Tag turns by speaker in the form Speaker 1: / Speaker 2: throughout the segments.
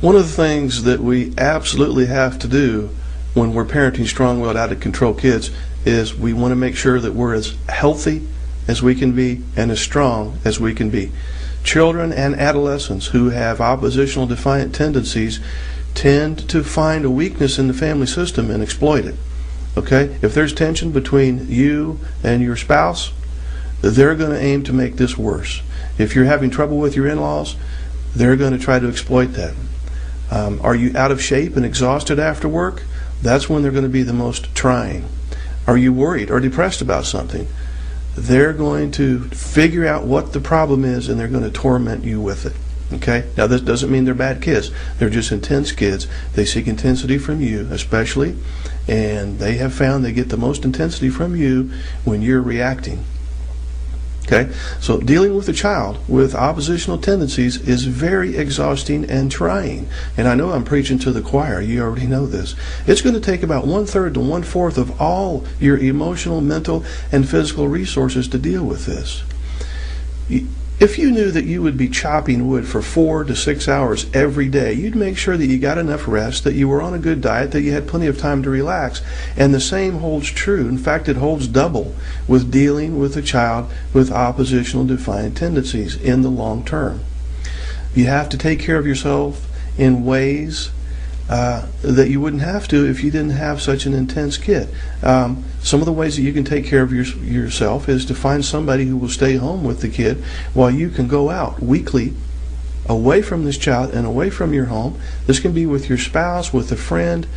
Speaker 1: One of the things that we absolutely have to do when we're parenting strong-willed, out-of-control kids is we want to make sure that we're as healthy as we can be and as strong as we can be. Children and adolescents who have oppositional defiant tendencies tend to find a weakness in the family system and exploit it. Okay? If there's tension between you and your spouse, they're going to aim to make this worse. If you're having trouble with your in-laws, they're going to try to exploit that. Are you out of shape and exhausted after work? That's when they're going to be the most trying. Are you worried or depressed about something? They're going to figure out what the problem is and they're going to torment you with it. Okay? Now this doesn't mean they're bad kids. They're just intense kids. They seek intensity from you especially, and they have found they get the most intensity from you when you're reacting. Okay? So dealing with a child with oppositional tendencies is very exhausting and trying. And I know I'm preaching to the choir. You already know this. It's going to take about 1/3 to 1/4 of all your emotional, mental, and physical resources to deal with this. If you knew that you would be chopping wood for 4 to 6 hours every day, you'd make sure that you got enough rest, that you were on a good diet, that you had plenty of time to relax. And the same holds true. In fact, it holds double with dealing with a child with oppositional defiant tendencies in the long term. You have to take care of yourself in ways that you wouldn't have to if you didn't have such an intense kid. Some of the ways that you can take care of yourself is to find somebody who will stay home with the kid while you can go out weekly away from this child and away from your home. This can be with your spouse, with a friend,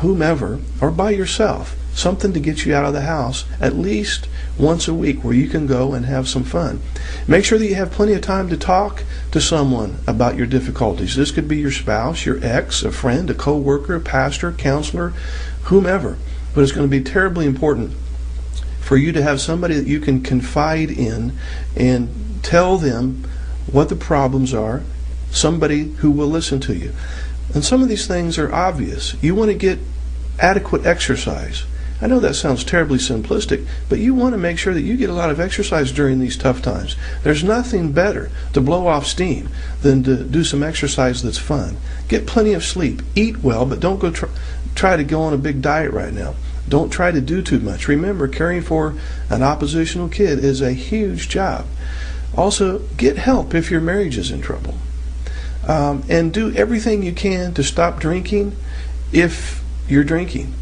Speaker 1: whomever, or by yourself. Something to get you out of the house at least once a week where you can go and have some fun. Make sure that you have plenty of time to talk to someone about your difficulties. This could be your spouse, your ex, a friend, a co-worker, a pastor, counselor, whomever. But it's going to be terribly important for you to have somebody that you can confide in and tell them what the problems are, somebody who will listen to you. And some of these things are obvious. You want to get adequate exercise. I know that sounds terribly simplistic, but you want to make sure that you get a lot of exercise during these tough times. There's nothing better to blow off steam than to do some exercise that's fun. Get plenty of sleep. Eat well, but don't go try to go on a big diet right now. Don't try to do too much. Remember, caring for an oppositional kid is a huge job. Also, get help if your marriage is in trouble. And do everything you can to stop drinking if you're drinking.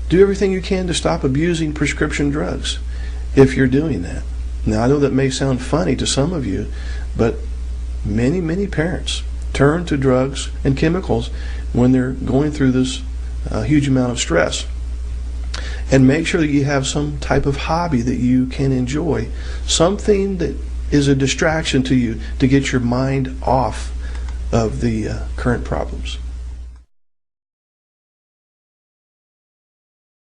Speaker 1: Do everything you can to stop abusing prescription drugs if you're doing that. Now, I know that may sound funny to some of you, but many, many parents turn to drugs and chemicals when they're going through this huge amount of stress. And make sure that you have some type of hobby that you can enjoy, something that is a distraction to you to get your mind off of the current problems.